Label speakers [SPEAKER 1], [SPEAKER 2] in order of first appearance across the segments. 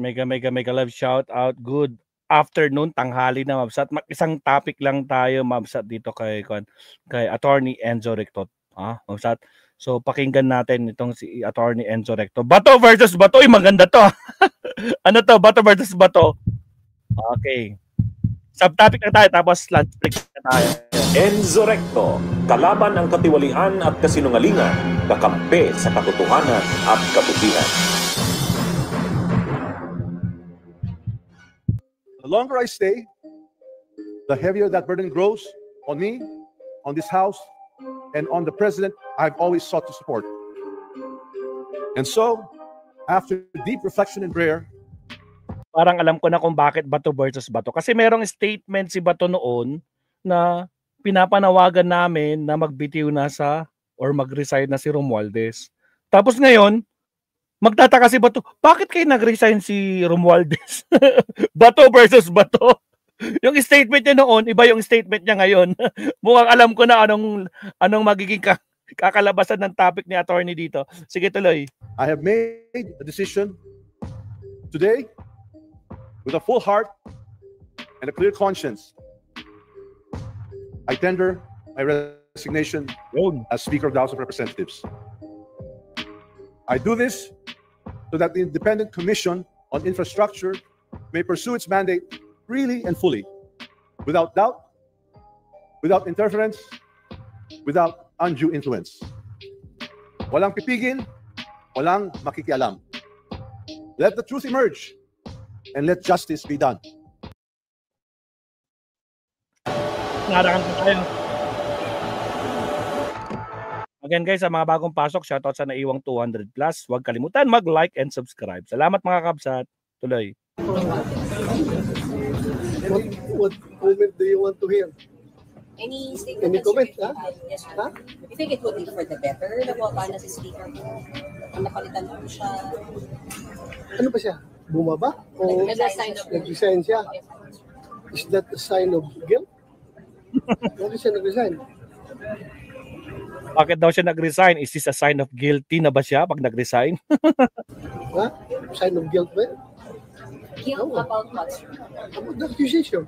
[SPEAKER 1] Mega love shout out. Good afternoon, tanghali na Mabsat. Isang topic lang tayo Mabsat dito kay Attorney Enzo Recto. Mabsat. So pakinggan natin itong si Attorney Enzo Recto. Bato versus Bato, maganda to. Ano to? Bato versus Bato. Okay. Subtopic na tayo tapos lunch break na tayo.
[SPEAKER 2] Enzo Recto, kalaban ang katiwalian at kasinungalingan, kakampi sa katotohanan at kabutihan.
[SPEAKER 3] The longer I stay, the heavier that burden grows on me, on this house, and on the president I've always sought to support. And so, after deep reflection and prayer,
[SPEAKER 1] parang alam ko na kung bakit Bato versus Bato. Kasi merong statement si Bato noon na pinapanawagan namin na magbitiw na or mag-resign na si Romualdez. Tapos ngayon, magtataka si Bato, bakit kayo nag-resign si Romualdez? Bato versus Bato. Yung statement niya noon, iba yung statement niya ngayon. Mukhang alam ko na anong magiging kakalabasan ng topic ni attorney dito. Sige, tuloy.
[SPEAKER 3] I have made a decision today with a full heart and a clear conscience. I tender my resignation as Speaker of the House of Representatives. I do this so that the Independent Commission on Infrastructure may pursue its mandate freely and fully, without doubt, without interference, without undue influence. Walang pipigil, walang makikialam. Let the truth emerge and let justice be done.
[SPEAKER 1] Narakan ko tayo. Again guys, sa mga bagong pasok, shoutout sa naiwang 200 plus. Huwag kalimutan mag-like and subscribe. Salamat mga kabsat. Tuloy.
[SPEAKER 4] What comment do you want to hear?
[SPEAKER 5] Any statement?
[SPEAKER 4] Any comment?
[SPEAKER 5] Yes, sir. You think it would be for the better? Nababa na si Speaker mo? Napalitan mo siya?
[SPEAKER 4] Ano ba siya? Bumaba? O nag-resign siya? Is that a sign of guilt? Bakit siya nag-resign?
[SPEAKER 1] Bakit daw siya nag-resign? Is this a sign of guilty na ba siya pag nag-resign?
[SPEAKER 4] Ha? Sign of guilt ba?
[SPEAKER 5] Guilt about what?
[SPEAKER 4] About the accusation.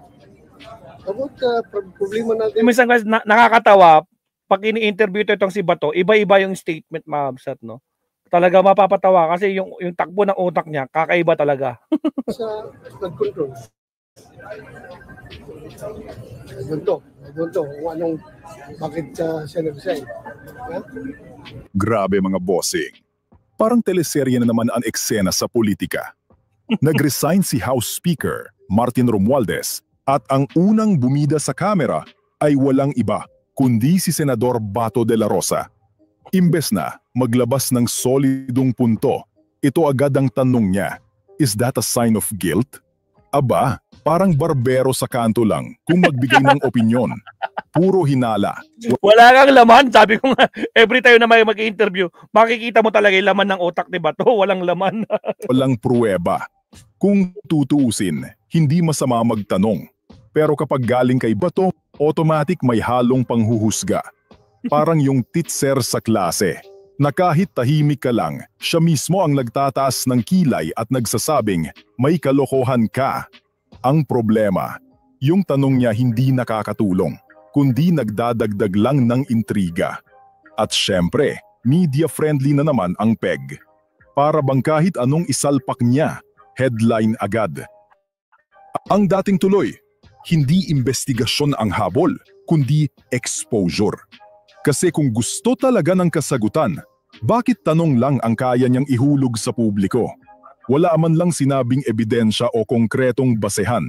[SPEAKER 4] About problema natin.
[SPEAKER 1] Minsan guys, nakakatawa, pag ini-interview itong si Bato, iba-iba yung statement, Mabsat, no? Talaga mapapatawa kasi yung takbo ng utak niya, kakaiba talaga.
[SPEAKER 4] Sa flood control. Ganito, kung anong, bakit siya nag-resign.
[SPEAKER 6] Grabe mga bossing. Parang teleserye na naman ang eksena sa politika. Nag-resign si House Speaker Martin Romualdez at ang unang bumida sa kamera ay walang iba kundi si Senador Bato de la Rosa. Imbes na maglabas ng solidong punto, ito agad ang tanong niya, is that a sign of guilt? Aba, parang barbero sa kanto lang kung magbigay ng opinyon. Puro hinala.
[SPEAKER 1] Wala kang laman. Sabi ko nga, every time na may mag-interview, makikita mo talaga yung laman ng utak ni Bato. Walang laman.
[SPEAKER 6] Walang pruweba. Kung tutuusin, hindi masama magtanong. Pero kapag galing kay Bato, automatic may halong panghuhusga. Parang yung teacher sa klase, na kahit tahimik ka lang, siya mismo ang nagtataas ng kilay at nagsasabing, may kalokohan ka. Ang problema, yung tanong niya hindi nakakatulong, kundi nagdadagdag lang ng intriga. At syempre, media-friendly na naman ang PEG. Para bang kahit anong isalpak niya, headline agad. Ang dating tuloy, hindi investigasyon ang habol, kundi exposure. Kasi kung gusto talaga ng kasagutan, bakit tanong lang ang kaya niyang ihulog sa publiko? Wala man lang sinabing ebidensya o konkretong basehan.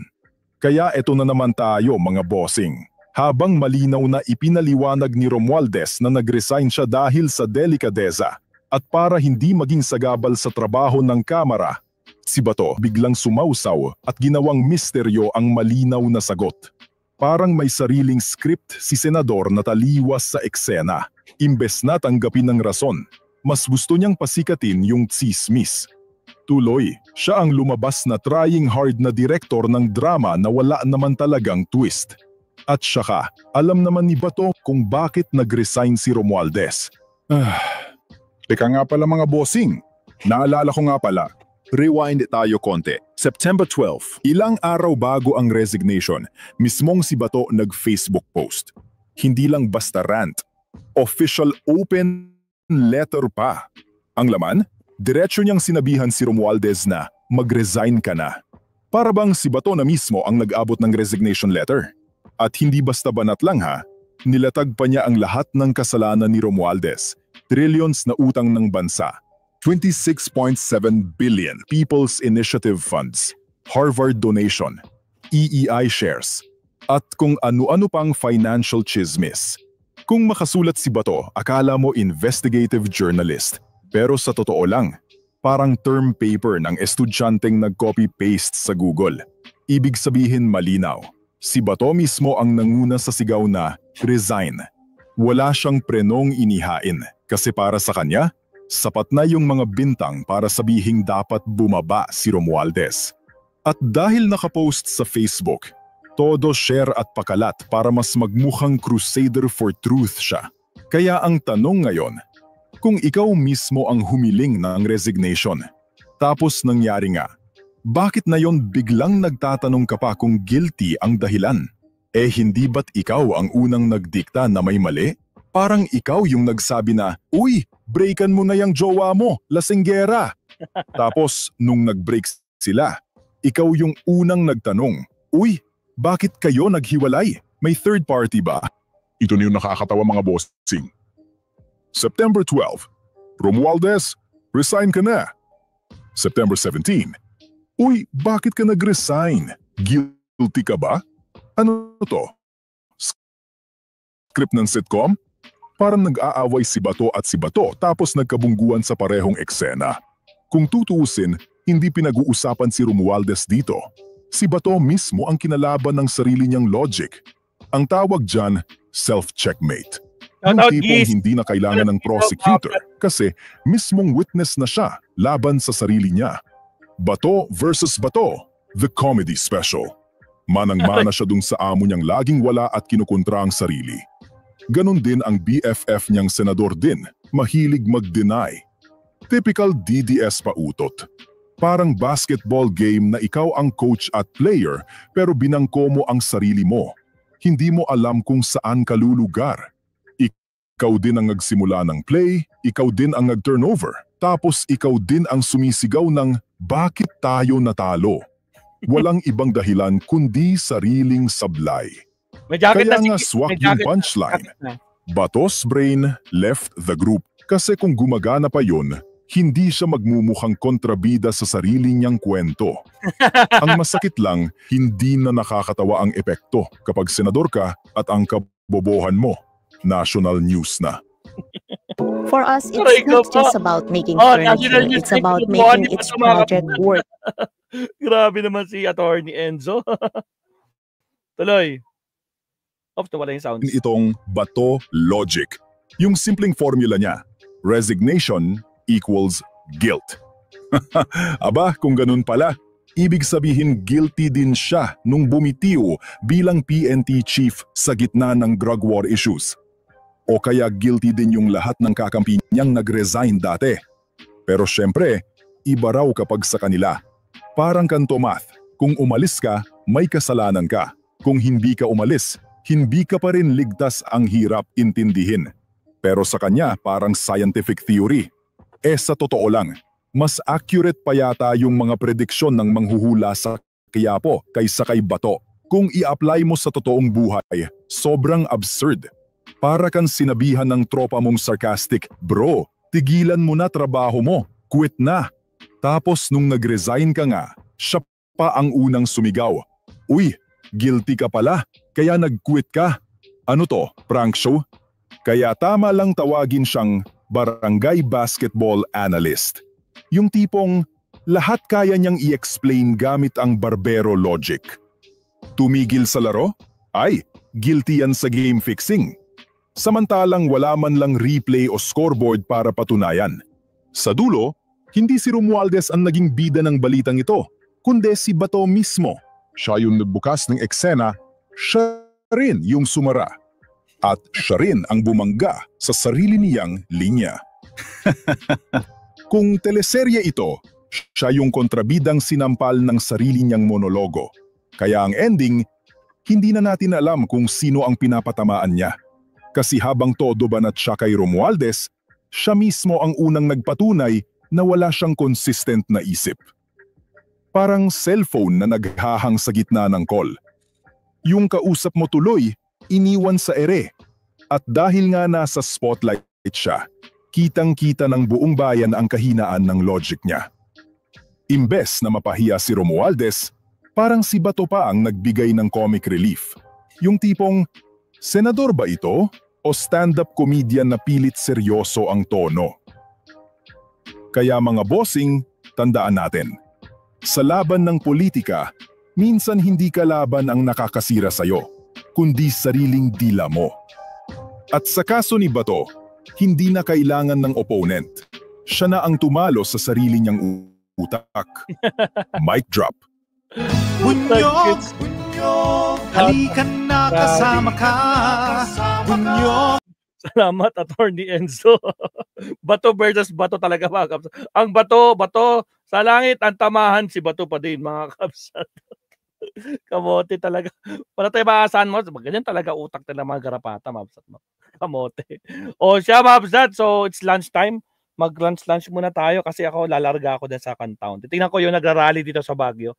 [SPEAKER 6] Kaya eto na naman tayo mga bossing. Habang malinaw na ipinaliwanag ni Romualdez na nag-resign siya dahil sa delikadeza at para hindi maging sagabal sa trabaho ng Kamara, si Bato biglang sumausaw at ginawang misteryo ang malinaw na sagot. Parang may sariling script si Senador na taliwas sa eksena. Imbes na tanggapin ng rason, mas gusto niyang pasikatin yung tsismis. Tuloy, siya ang lumabas na trying hard na direktor ng drama na wala naman talagang twist. At saka, alam naman ni Bato kung bakit nag-resign si Romualdez. Teka nga pala mga bossing, naalala ko nga pala, Rewind tayo konti. September 12, ilang araw bago ang resignation, mismong si Bato nag-Facebook post. Hindi lang basta rant, official open letter pa. Ang laman, diretso niyang sinabihan si Romualdez na mag-resign ka na. Para bang si Bato na mismo ang nag-abot ng resignation letter. At hindi basta banat lang ha, nilatag pa niya ang lahat ng kasalanan ni Romualdez, trillions na utang ng bansa. 26.7 billion People's Initiative Funds, Harvard donation, EEI shares, at kung ano-ano pang financial chismis. Kung makasulat si Bato, akala mo investigative journalist. Pero sa totoo lang, parang term paper ng estudyanteng nag-copy-paste sa Google. Ibig sabihin malinaw, si Bato mismo ang nanguna sa sigaw na resign. Wala siyang prenong inihain kasi para sa kanya, sapat na yung mga bintang para sabihing dapat bumaba si Romualdez. At dahil nakapost sa Facebook, todo share at pakalat para mas magmukhang crusader for truth siya. Kaya ang tanong ngayon, kung ikaw mismo ang humiling ng resignation, tapos nangyari nga, bakit na yon biglang nagtatanong ka pa kung guilty ang dahilan? Eh hindi ba't ikaw ang unang nagdikta na may mali? Parang ikaw yung nagsabi na, uy, breakan mo na yung jowa mo, lasinggera. Tapos, nung nag-break sila, ikaw yung unang nagtanong, uy, bakit kayo naghiwalay? May third party ba? Ito na yung nakakatawa mga bossing. September 12, Romualdez, resign ka na. September 17, uy, bakit ka nag-resign? Guilty ka ba? Ano to? Script ng sitcom? Parang nag-aaway si Bato at si Bato tapos nagkabungguan sa parehong eksena. Kung tutuusin, hindi pinag-uusapan si Romualdez dito. Si Bato mismo ang kinalaban ng sarili niyang logic. Ang tawag dyan, self-checkmate. Yung tipong hindi na kailangan ng prosecutor kasi mismong witness na siya laban sa sarili niya. Bato versus Bato, the comedy special. Manang-mana siya dung sa amo niyang laging wala at kinukontra ang sarili. Ganon din ang BFF niyang senador din, mahilig mag-deny. Typical DDS pautot. Parang basketball game na ikaw ang coach at player pero binangko mo ang sarili mo. Hindi mo alam kung saan ka lulugar. Ikaw din ang nagsimula ng play, ikaw din ang nag-turnover. Tapos ikaw din ang sumisigaw ng bakit tayo natalo. Walang ibang dahilan kundi sariling sablay. Kaya nga swak yung punchline. Bato's brain left the group kasi kung gumagana pa yun, hindi siya magmumukhang kontrabida sa sarili niyang kwento. Ang masakit lang, hindi na nakakatawa ang epekto kapag senador ka at ang kabobohan mo, national news na.
[SPEAKER 7] For us, it's not just about making furniture, it's about making its project work.
[SPEAKER 1] Grabe naman si Attorney Enzo. Tuloy. Off to wala yung sounds.
[SPEAKER 6] Itong Bato logic. Yung simpleng formula niya, resignation equals guilt. Aba, kung ganun pala, ibig sabihin guilty din siya nung bumitiw bilang PNP chief sa gitna ng drug war issues. O kaya guilty din yung lahat ng kakampi niyang nag-resign dati. Pero syempre, iba raw kapag sa kanila. Parang kanto math, kung umalis ka, may kasalanan ka. Kung hindi ka umalis, hindi ka pa rin ligtas, ang hirap intindihin. Pero sa kanya parang scientific theory. Sa totoo lang, mas accurate pa yata yung mga prediksyon ng manghuhula sa Quiapo kaysa kay Bato. Kung i-apply mo sa totoong buhay, sobrang absurd. Para kang sinabihan ng tropa mong sarcastic, bro, tigilan mo na trabaho mo, quit na. Tapos nung nag-resign ka nga, siya pa ang unang sumigaw. Uy, guilty ka pala, kaya nag-quit ka. Ano to, prank show? Kaya tama lang tawagin siyang barangay basketball analyst. Yung tipong lahat kaya niyang i-explain gamit ang barbero logic. Tumigil sa laro? Ay, guilty yan sa game fixing. Samantalang wala man lang replay o scoreboard para patunayan. Sa dulo, hindi si Romualdez ang naging bida ng balitang ito, kundi si Bato mismo. Siya yung nagbukas ng eksena, siya rin yung sumara. At siya rin ang bumangga sa sarili niyang linya. Kung teleserye ito, Siya yung kontrabidang sinampal ng sarili niyang monologo. Kaya ang ending, hindi na natin alam kung sino ang pinapatamaan niya. Kasi habang todo banat siya kay Romualdez, siya mismo ang unang nagpatunay na wala siyang consistent na isip. Parang cellphone na naghahang sa gitna ng call. Yung kausap mo tuloy, iniwan sa ere. At dahil nga nasa spotlight siya, kitang-kita ng buong bayan ang kahinaan ng logic niya. Imbes na mapahiya si Romualdez, parang si Bato pa ang nagbigay ng comic relief. Yung tipong, senador ba ito? O stand-up comedian na pilit seryoso ang tono? Kaya mga bossing, tandaan natin. Sa laban ng politika, minsan hindi kalaban ang nakakasira sa'yo, kundi sariling dila mo. At sa kaso ni Bato, hindi na kailangan ng opponent. Siya na ang tumalo sa sarili niyang utak. Mic drop.
[SPEAKER 8] Bunyog, bunyog, halika na kasama ka. Bunyog.
[SPEAKER 1] Salamat, Attorney Enzo. Bato versus Bato talaga, mga kapsat. Ang Bato, sa langit, ang tamahan si Bato pa din, mga kapsat. Kamote talaga. Para tayo maasahan mo, ganyan talaga utak nila mga garapata, mga kapsat. Kamote. O siya, mga kapsat, so it's lunchtime. Mag-lunch muna tayo kasi ako, lalarga ako din sa Cantown. Titingnan ko yung nagrarally dito sa Baguio.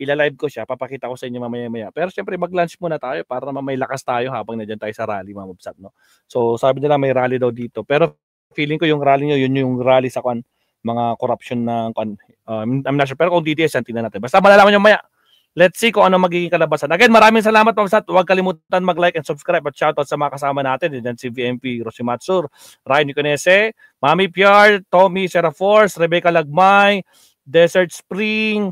[SPEAKER 1] Ilalive ko siya, papakita ko sa inyo mamaya-maya. Pero syempre mag-lunch muna tayo para naman may lakas tayo habang nandiyan tayo sa rally, mga mabsat, no? So sabi nila may rally daw dito. Pero feeling ko yung rally nyo, yun yung rally sa mga corruption na I'm not sure. Pero kung DTS yan, tingnan natin. Basta malalaman nyo maya. Let's see kung ano magiging kalabasan. Again, maraming salamat, mabsat. Huwag kalimutan mag-like and subscribe at shoutout sa mga kasama natin. Diyan si VMP Rosimatsur, Ryan Niconese, Mami Piar, Tommy Seraforce, Rebecca Lagmay, Desert Spring,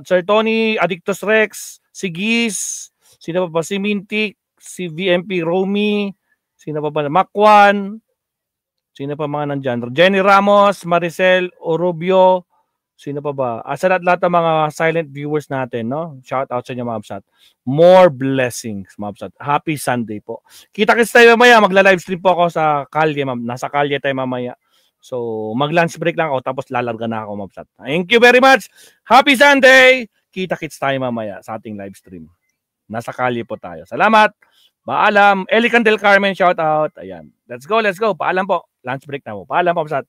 [SPEAKER 1] Sir Tony, Addictus Rex, si Giz, sino pa ba? Si Mintik, si VMP Romy, sino pa ba? Makwan, sino pa mga nandyan? Jenny Ramos, Maricel Orubio, sino pa ba? Sa lahat ng mga silent viewers natin, no? Shout out sa inyo, mga absat. More blessings, mga absat. Happy Sunday po. Kita-kits tayo mamaya. Magla-livestream po ako sa kalye, ma'am. Nasa kalye tayo mamaya. So, mag-lunch break lang ako tapos lalarga na ako, mabsat. Thank you very much. Happy Sunday! Kita-kits tayo mamaya sa ating live stream. Nasa kalye po tayo. Salamat. Paalam. Elican del Carmen, shout out. Ayan. Let's go. Paalam po. Lunch break na po. Paalam po, mabsat.